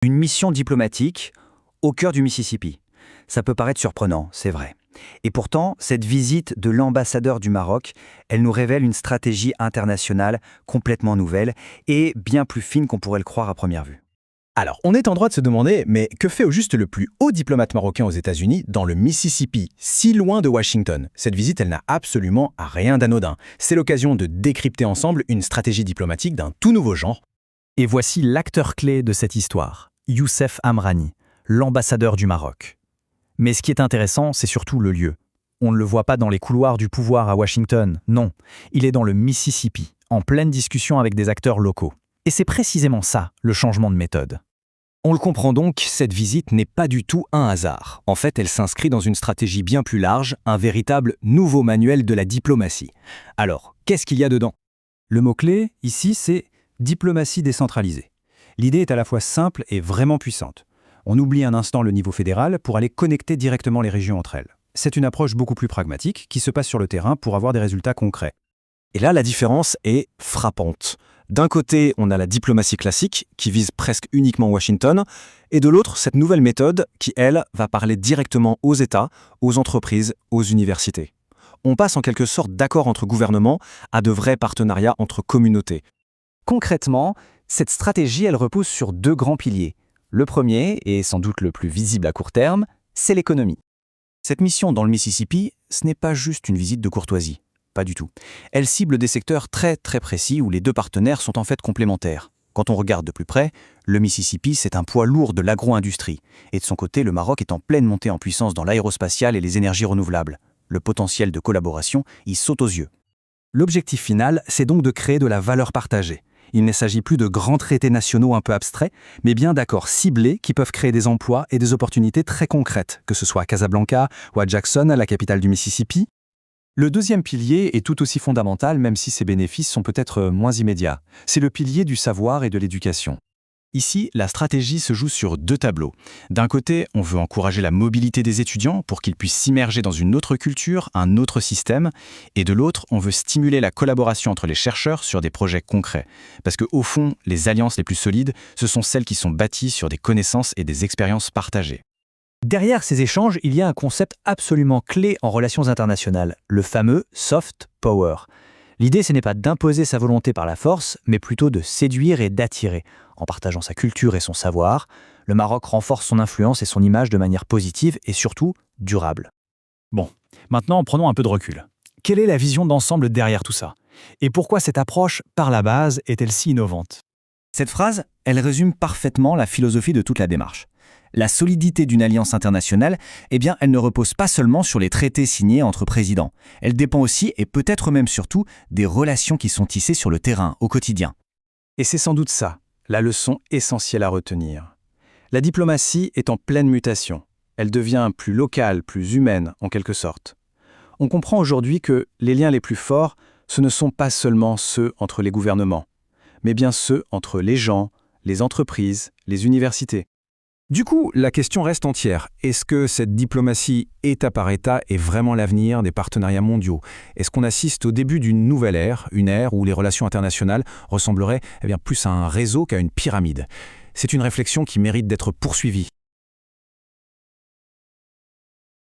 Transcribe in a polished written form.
Une mission diplomatique au cœur du Mississippi. Ça peut paraître surprenant, c'est vrai. Et pourtant, cette visite de l'ambassadeur du Maroc, elle nous révèle une stratégie internationale complètement nouvelle et bien plus fine qu'on pourrait le croire à première vue. Alors, on est en droit de se demander, mais que fait au juste le plus haut diplomate marocain aux États-Unis dans le Mississippi, si loin de Washington? Cette visite, elle n'a absolument rien d'anodin. C'est l'occasion de décrypter ensemble une stratégie diplomatique d'un tout nouveau genre. Et voici l'acteur clé de cette histoire, Youssef Amrani, l'ambassadeur du Maroc. Mais ce qui est intéressant, c'est surtout le lieu. On ne le voit pas dans les couloirs du pouvoir à Washington, non. Il est dans le Mississippi, en pleine discussion avec des acteurs locaux. Et c'est précisément ça, le changement de méthode. On le comprend donc, cette visite n'est pas du tout un hasard. En fait, elle s'inscrit dans une stratégie bien plus large, un véritable nouveau manuel de la diplomatie. Alors, qu'est-ce qu'il y a dedans? Le mot-clé, ici, c'est diplomatie décentralisée. L'idée est à la fois simple et vraiment puissante. On oublie un instant le niveau fédéral pour aller connecter directement les régions entre elles. C'est une approche beaucoup plus pragmatique qui se passe sur le terrain pour avoir des résultats concrets. Et là, la différence est frappante. D'un côté, on a la diplomatie classique, qui vise presque uniquement Washington, et de l'autre, cette nouvelle méthode qui, elle, va parler directement aux États, aux entreprises, aux universités. On passe en quelque sorte d'accords entre gouvernements à de vrais partenariats entre communautés. Concrètement, cette stratégie, elle repose sur deux grands piliers. Le premier, et sans doute le plus visible à court terme, c'est l'économie. Cette mission dans le Mississippi, ce n'est pas juste une visite de courtoisie. Pas du tout. Elle cible des secteurs très précis où les deux partenaires sont en fait complémentaires. Quand on regarde de plus près, le Mississippi, c'est un poids lourd de l'agro-industrie. Et de son côté, le Maroc est en pleine montée en puissance dans l'aérospatiale et les énergies renouvelables. Le potentiel de collaboration y saute aux yeux. L'objectif final, c'est donc de créer de la valeur partagée. Il ne s'agit plus de grands traités nationaux un peu abstraits, mais bien d'accords ciblés qui peuvent créer des emplois et des opportunités très concrètes, que ce soit à Casablanca ou à Jackson, la capitale du Mississippi. Le deuxième pilier est tout aussi fondamental, même si ses bénéfices sont peut-être moins immédiats. C'est le pilier du savoir et de l'éducation. Ici, la stratégie se joue sur deux tableaux. D'un côté, on veut encourager la mobilité des étudiants pour qu'ils puissent s'immerger dans une autre culture, un autre système. Et de l'autre, on veut stimuler la collaboration entre les chercheurs sur des projets concrets. Parce qu'au fond, les alliances les plus solides, ce sont celles qui sont bâties sur des connaissances et des expériences partagées. Derrière ces échanges, il y a un concept absolument clé en relations internationales, le fameux soft power. L'idée, ce n'est pas d'imposer sa volonté par la force, mais plutôt de séduire et d'attirer. En partageant sa culture et son savoir, le Maroc renforce son influence et son image de manière positive et surtout durable. Bon, maintenant prenons un peu de recul. Quelle est la vision d'ensemble derrière tout ça? Et pourquoi cette approche, par la base, est-elle si innovante? Cette phrase, elle résume parfaitement la philosophie de toute la démarche. La solidité d'une alliance internationale, eh bien, elle ne repose pas seulement sur les traités signés entre présidents. Elle dépend aussi, et peut-être même surtout, des relations qui sont tissées sur le terrain, au quotidien. Et c'est sans doute ça, la leçon essentielle à retenir. La diplomatie est en pleine mutation. Elle devient plus locale, plus humaine, en quelque sorte. On comprend aujourd'hui que les liens les plus forts, ce ne sont pas seulement ceux entre les gouvernements, mais bien ceux entre les gens, les entreprises, les universités. Du coup, la question reste entière. Est-ce que cette diplomatie État par État est vraiment l'avenir des partenariats mondiaux? Est-ce qu'on assiste au début d'une nouvelle ère, une ère où les relations internationales ressembleraient plus à un réseau qu'à une pyramide? C'est une réflexion qui mérite d'être poursuivie.